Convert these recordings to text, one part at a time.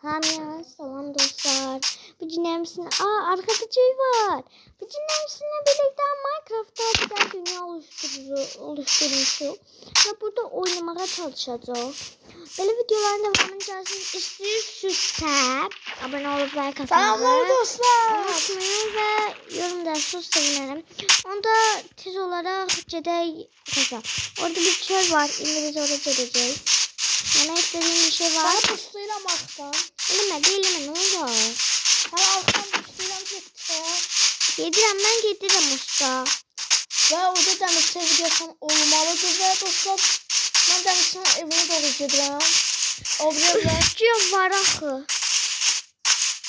Hamya salam dostlar. Bu cinəmsin. Arkada şey var. Bu cinəmsinlə birlikte Minecraft'ta bir dünya oluşturmuşuq. Ve burada oynamağa çalışacağıq. Böyle videoların devamını gəlsin istiyorsunuzsa abone olup like atmayı. Selamlar dostlar. Unutmayın ve yorumda sus sevinirim. Onda tez olarak gedək kasa. Orada bir çöl var. İndi biz oraya gedəcəyik. Yemek istediğim bir şey var. Sana puslayıram alttan. Elime ne olur? Sana alttan puslayıram gitti. Yedirəm ben gedirəm usta. Ve orada Demirçi videosu olmalıdır ve dostlar ben Demirçi'nin evine doğru gidiyorum. O bir Üstüyor var axı.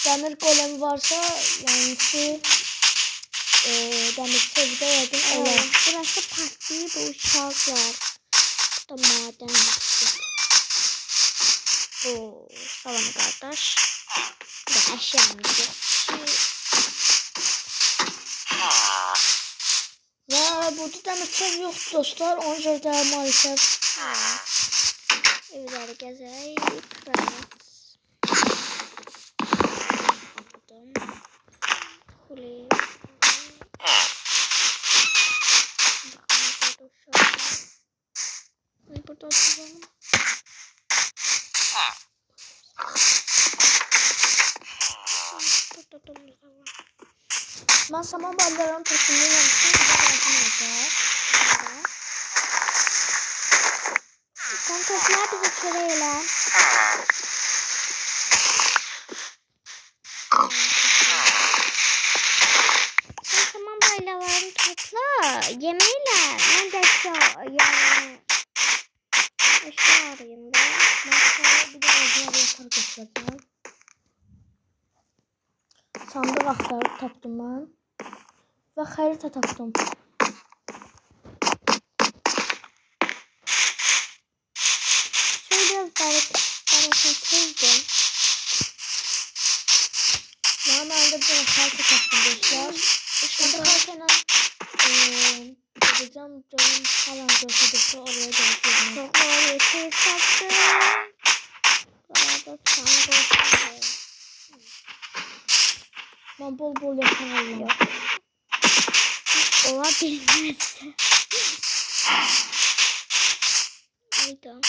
demir golemi varsa yani ki Demirçi evde yakın olan. Burası patlayıp bu uşaqlar. Bu da maden. Oo, salam kardeş. Bu da eşyamızı. Ve burada Demirçi ev yok dostlar. Onun için de maalesef. Evləri gəzək. Kule. Burada oturalım. Ben saman ballarını topluyorum. Sen topla bizi çöreyle. Sen saman ballarını topla. Yemeğiyle. Ben de yani eşya arayayım ben. Masaya bir de orijinal yatar göstereceğim. Sandık aktarıp tapdım ben. Ve harita tapdım. Şöyle biraz bereketsizdim. Ben de bir tane harita tapdım dostlar. Şimdi haritayla gideceğim canım falan gösterdi oraya geldim. Çok ağır yeter taktım. Burada sandık olsun. Ben bol bol yaparım. Olabilmez. Hayda.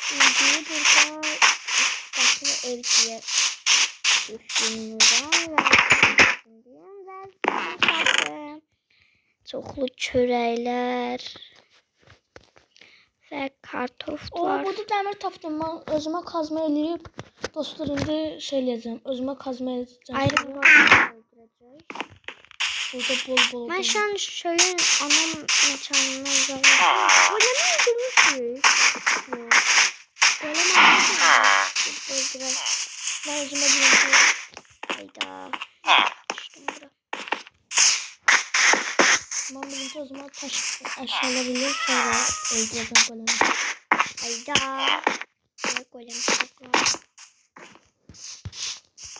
Şimdi burada başka ev diye düşünüyorum ve çoxlu çörəklər ve kartoflar. Burada demir tapdım ben özüme kazma eləyib dostlar indi şey eləyəcəm. Özüme kazma eləyəcəm. Ayrı bir vaxt öldürəcək. Burada bol. Ben şu an şöyün anam mekanına uzaklaşıyorum. Öyle mi öldürmüşsün? Böyle mi öldürmüşsün? Ben özüme bilmiyorum. Hayda. Düştüm bura. Ben birinci o zaman taş aşağılayabilir sonra öldüreceğim golemi. Hayda. Ne golem saklar.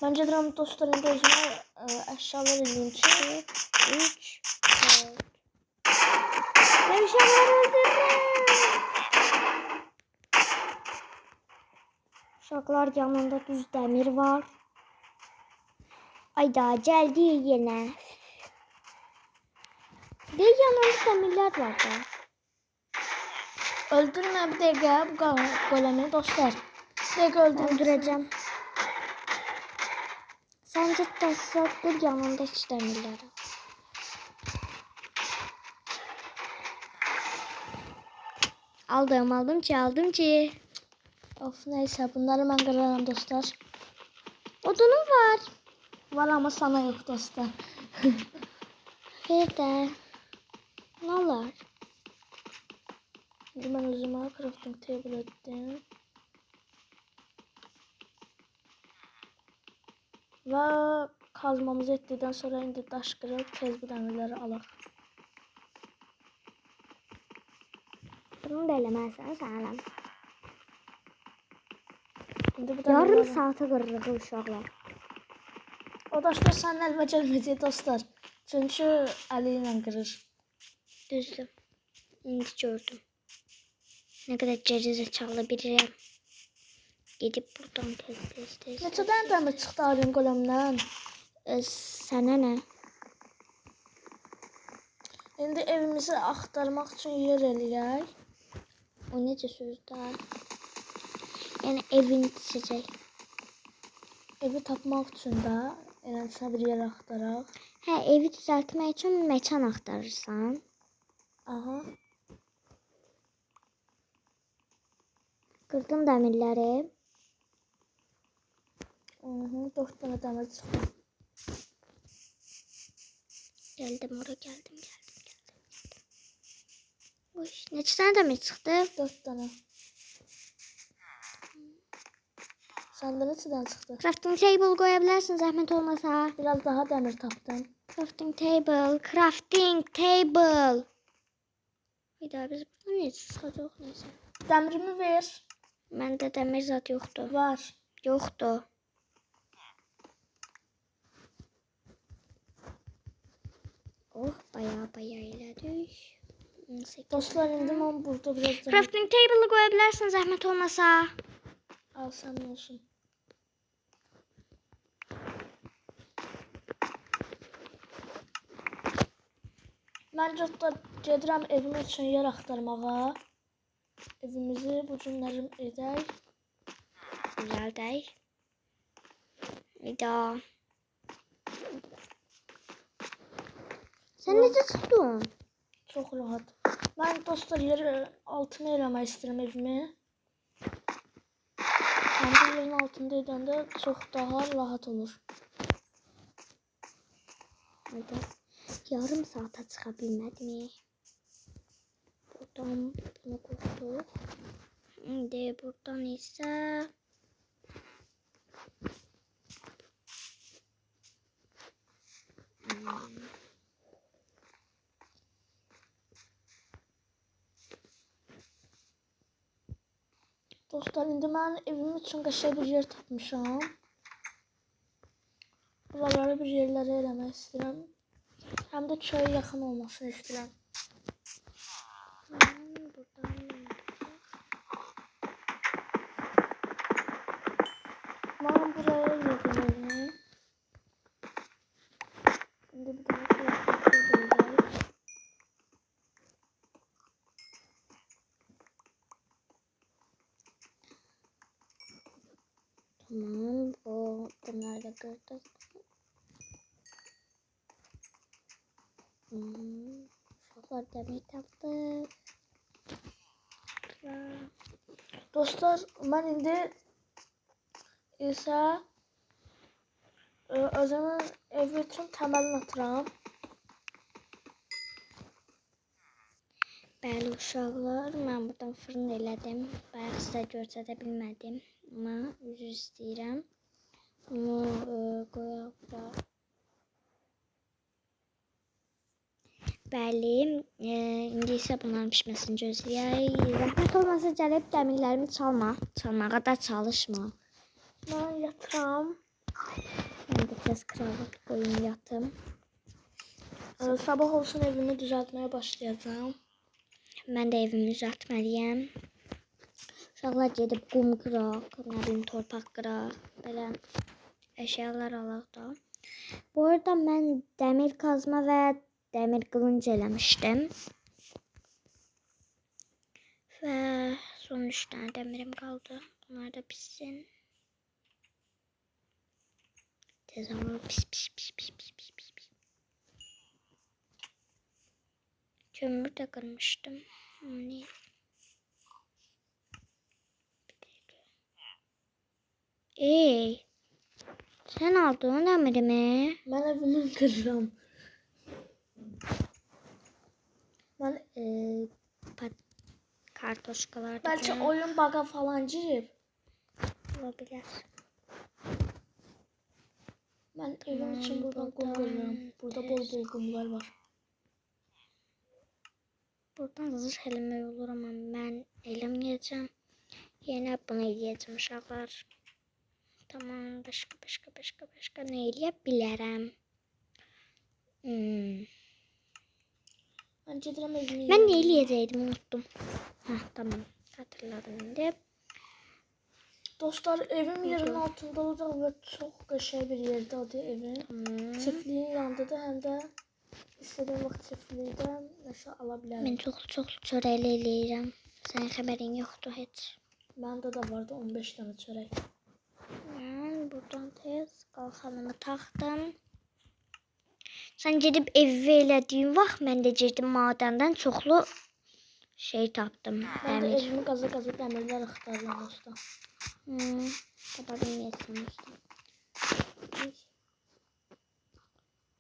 Bence dram dostlarında özüme aşağılar eləyim ki 3 4 Tavşanlar öldürdüm. Uşaqlar yanında düz demir var. Ayda geldi yine. Bir yanında demirler var da. öldürme bir dakika bu golemi dostlar. Bir dakika Öldüreceğim. Sence tasarruf bir yanında hiç demirler. Aldım ki. Of neyse bunları ben kırarım dostlar. Odunum var. Var ama sana yok dostlar. Bir de. Ne olur? Şimdi ben özüme crafting table ettim. Ve kazmamızı ettikten sonra indi daş kırıp tez bir demirleri alır. Bunu da eləməzsən sənəm. Şimdi bu Yarım demirleri... saate qırırıq uşaqlar. O daşlar senin elime gelmeyecek dostlar. Çünkü eliyle kırır. Düzdür. İndi gördüm. Ne kadar gerizekalı biriyəm. Gedib buradan tez. Neçə dənə dəmir çıxdı iron golemdən? Sənə nə? İndi evimizi axtarmaq üçün yer eləyək. O necə sözdür? Yəni evin seçək. Evi tapmaq üçün də eləsə bir yer axtaraq. Hə, evi düzəltmək üçün məkan axtarırsan. Aha. Qırdım dəmirləri. 4 dənə dəmir çıxdı. Gəldim ora, gəldim. Uy, neçə dənə dəmir çıxdı? 4 dənə. Səndə neçə dənə çıxdı? Crafting table qoya bilərsin zəhmət olmasa. Biraz daha dəmir tapdım. Crafting table. Bir daha biz buradan necə çıxacaq, neysə. Dəmirimi ver. Məndə dəmir zad yoxdur. Var. Yoxdur. Oh, bayağı elədik. Dostlar, indi mən burada biraz dəmir... Crafting table qoya bilərsin zəhmət olmasa. Al, sənin olsun. Mən gedirəm evim üçün yer axtarmağa. Evimizi bu günlərim edək. Düzəldək. Bir daha. Sən necə çıxdın? Çox rahat. Mən dostlar yeri altına eləmək istəyirəm evimi. Həm də yerin altında edəndə çox daha rahat olur. Hadi. Yarım saata çıxa bilmədim. Buradan bunu qoyduq. İndi buradan isə Dostlar, indi mən evim üçün qəşəng bir yer tapmışam. Buraları bir yerlərə eləmək istəyirəm. Həm də çöyə yaxın olmasını istəyirəm. Mən buraya yedim evimi. İndi bir dənə kulaklıqda deyilək. Tamam, bu bunları da kırdık. Uşaqlar dəmir tapdıq. Dostlar, mən indi isə özümün evi üçün təməlini atıram. Bəli uşaqlar, mən buradan fırın elədim. Bayaq sizə göstərə bilmədim. Amma üzr istəyirəm. Bunu qoyaq bura. Bəli, indi isə bunların pişməsini gözləyək. Zəhmət olmasa gəlib dəmirlərimi çalmağa da çalışma. Mən yatıram. Mən də tez kravat qoyum yatım. Sabah olsun evimi düzəltməyə başlayacağım. Mən də evimi düzəltməliyəm. Uşaqlar gedib qum qıraq, nə bilim torpaq qıraq, belə əşyalar alaq da. Bu arada mən dəmir kazma və dəmir qılınc eləmişdim. Və son 3 dənə dəmirim qaldı. Bunlar da pişsin. Tez ama pis. Kömür de kırmıştım. Ne? Ey! Sen aldın demirimi. Mən evimi qırıram. Mən kartoşkalar da bəlkə oyun bağa falan girib. olabilir. Mən evim üçün buradan qum qırıram. Burada bol qumlar var. Buradan zırh eləmək olur amma mən eləməyəcəm. Yenə bunu eləyəcəm uşaqlar. Tamam, başqa nə eləyə bilərəm? Mən gedirəm evimi. Mən nə eləyəcəydim, unutdum. Hə, tamam. Xatırladım indi. Dostlar, evim yerin altında olacaq və çox qəşəng bir yerdədir evim. Çiftliyin yanındadır, həm də istədiyim vaxt çiftlikdən nəsə ala bilərəm. Mən çoxlu çörəkli eləyirəm. Sənin xəbərin yoxdur heç. Məndə də vardı 15 dənə çörək. Mən buradan tez qalxanımı taxdım. Sən gedib evi elədiyin vaxt mən də girdim madəndən çoxlu şey tapdım. Mən də evimi qaza-qaza dəmirlər axtarıram usta. Tapa bilməyəsən usta.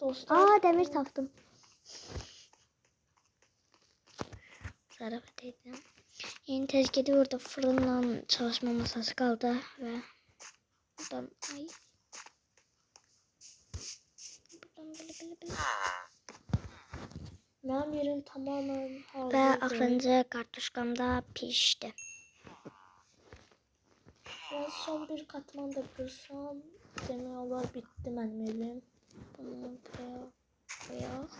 Dostlar, Dəmir tapdım. Zarafat edirəm. Yeni tez gedib orada fırınla çalışma masası qaldı və buradan belə. mənim yerim tamamən Və hazırdır. axırıncı kartuşkam da pişdi. Və son bir katman da qırsam, demək olar bitdi mənim evim. Bunu buraya koyaq.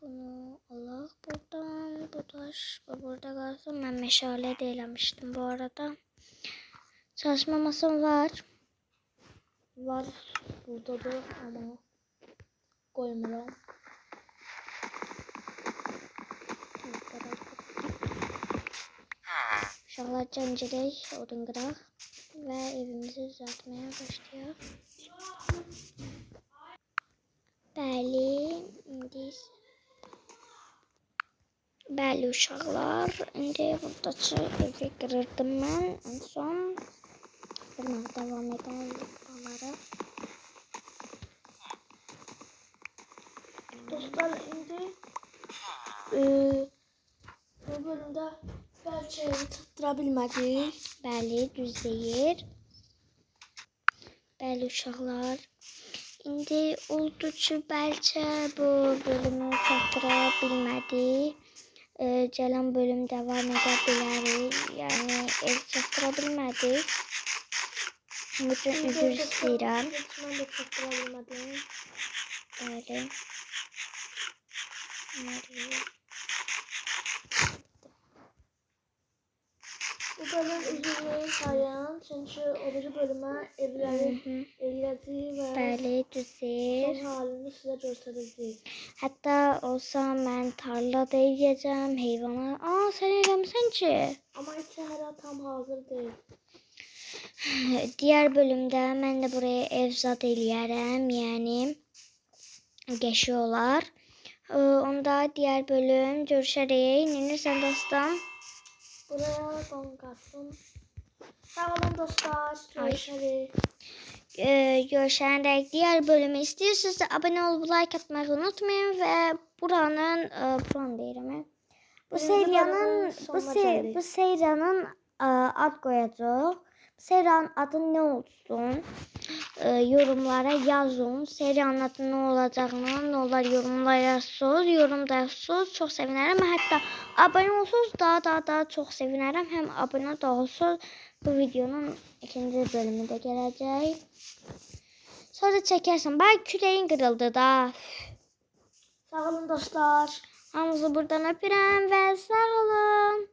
Bunu alaq buradan. Bu daş burada qalsın. Mən meşale də eləmişdim bu arada. Çalışma masam var. Var, buradadır, amma qoymuram. Uşaqlar can gedək, odun qıraq və evimizi düzəltməyə başlayaq. Bəli, bəli uşaqlar, indi buradakı evi qırırdım mən en son. Qırmağa davam edərdik buraları. Dostlar, indi bu bölümdə bəlkə evi çatdıra bilmədik. Bəli, düz deyir. Bəli uşaqlar. İndi oldu ki, bəlkə bu bölümü çatdıra bilmədik. Gələn bölüm davam edə bilərik. Yəni ev çatdıra bilmədik. Bunun üçün üzr istəyirəm. Mən də çatdıra bilmədim. Bəli. Bu bölüm üzrlüyü sayın, çünki o biri bölümə evləri elədi və Bəli, düzür. son halini sizə göstərəcəyik. Hətta olsa mən tarlada eləyəcəm, heyvana. Sən eləmirsən ki? Amma içi hələ tam hazır deyil. Diğer bölümdə mən də buraya ev zad eləyərəm, yəni qəşi olar. Onda diğer bölüm görüşərik. Neyirsən dostum? Buraya qonqasın. Sağ olun dostlar. Görüşərik. Görüşənək diğer bölümü istəyirsinizsə abunə olub like atmayı unutmayın və buranın deyirəm. Bu seriyanın ad qoyacaq. Seriyanın adı nə olsun? Yorumlara yazın. Seriyanın adı nə olacağını, nə olar yorumlara yazsınız. Yorumda yazsınız. Çox sevinərəm. Hətta abunə olsunuz daha çox sevinərəm. Həm abunə də olsunuz. Bu videonun ikinci bölümü də gələcək. Sonra çəkərsən. Bax küləyin qırıldı da. Sağ olun dostlar. Hamınızı buradan öpürəm və sağ olun.